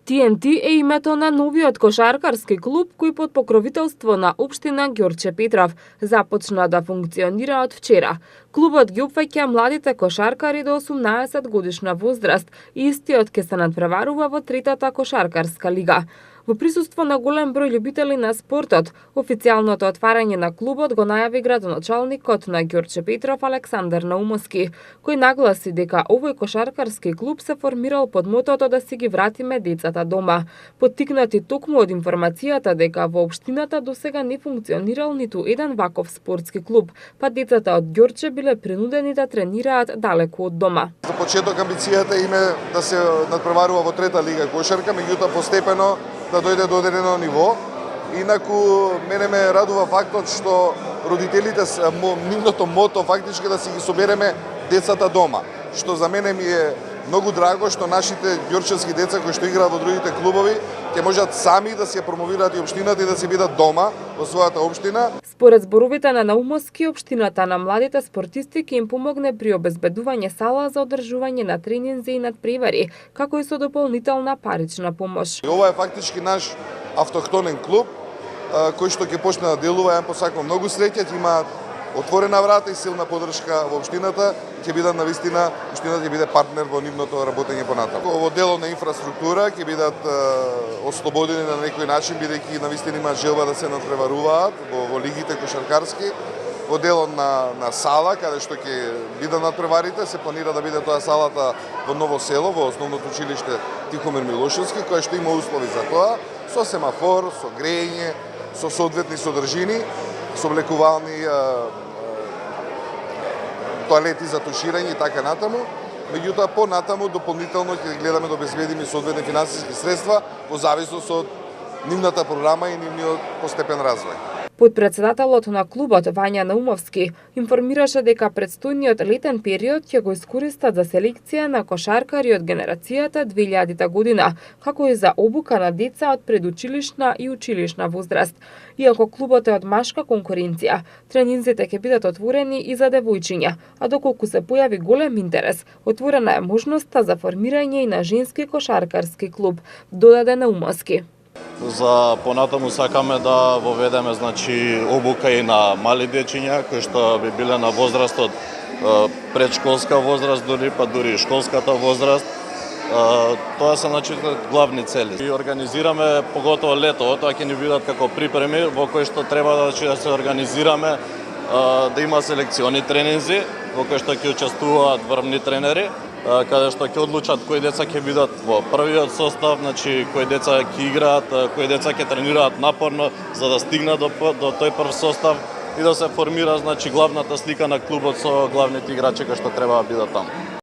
TNT е името на новиот кошаркарски клуб кој под покровителство на општина Ѓорче Петров започна да функционира од вчера. Клубот ги опфаќа младите кошаркари до 18 годишна возраст и истиот ќе се надпреварува во третата кошаркарска лига. Во присуство на голем број љубители на спортот, официјалното отварање на клубот го најави градоначалникот на Ѓорче Петров Александар Наумовски, кој нагласи дека овој кошаркарски клуб се формирал под мотото да си ги вратиме децата дома, поттикнати токму од информацијата дека во општината досега не функционирал ниту еден ваков спортски клуб, па децата од Ѓорче биле принудени да тренираат далеку од дома. За почеток амбицијата им е да се надпреварува во трета лига кошарка, меѓутоа постепено да дојде до одредено ниво. Инаку мене ме радува фактот што родителите нивното мото фактички да си ги собереме децата дома, што за мене ми е многу драго што нашите ѓорчевски деца кои што играат во другите клубови ќе можат сами да се промовираат и општината и да се бидат дома во својата општина. Според зборовите на Наумовски, општината на младите спортисти ќе им помогне при обезбедување сала за одржување на тренинзи и надпревари, како и со дополнителна парична помош. Ова е фактички наш автохтонен клуб кој што ќе почне да делува. Ја посакувам многу среќа, ќе имаат отворена врата и силна поддршка во општината, ќе бидат навистина, општината ќе биде партнер во нивното работење понатаму. Во делот на инфраструктура ќе бидат ослободени на некој начин, бидејќи навистина има желба да се надпреваруваат во лигите кошаркарски. Во делот на сала, каде што ќе бидат надпреварите, се планира да биде тоа салата во Ново село, во основното училиште Тихомир Милошевски, кој што има услови за тоа, со семафор, со грејење, со соодветни содржини, со облекувални тоалети за туширање и така натаму. Меѓутоа, понатаму, дополнително ќе гледаме да обезбедиме соодветни финансиски средства во зависност од нивната програма и нивниот постепен развој. Подпредседателот на клубот Вања Наумовски информираше дека предстојниот летен период ќе го искористат за селекција на кошаркари од генерацијата 2000 година, како и за обука на деца од предучилишна и училишна возраст. Иако клубот е од машка конкуренција, тренинзите ќе бидат отворени и за девојчиња, а доколку се појави голем интерес, отворена е можноста за формирање и на женски кошаркарски клуб, додаде Наумовски. За понатаму сакаме да воведеме обука и на мали дечиња кои што би биле на возраст од предшколска возраст, дури и школската возраст. Тоа се главни цели. И организираме поготово лето, тоа ќе ни бидат како припреми во кои што треба да се организираме, да има селекциони тренинзи во кои што ќе учествуваат врвни тренери, каде што ќе одлучат кои деца ќе бидат во првиот состав, кои деца ќе играат, кои деца ќе тренираат напорно за да стигнат до тој прв состав и да се формира главната слика на клубот со главните играчи кои што треба да бидат таму.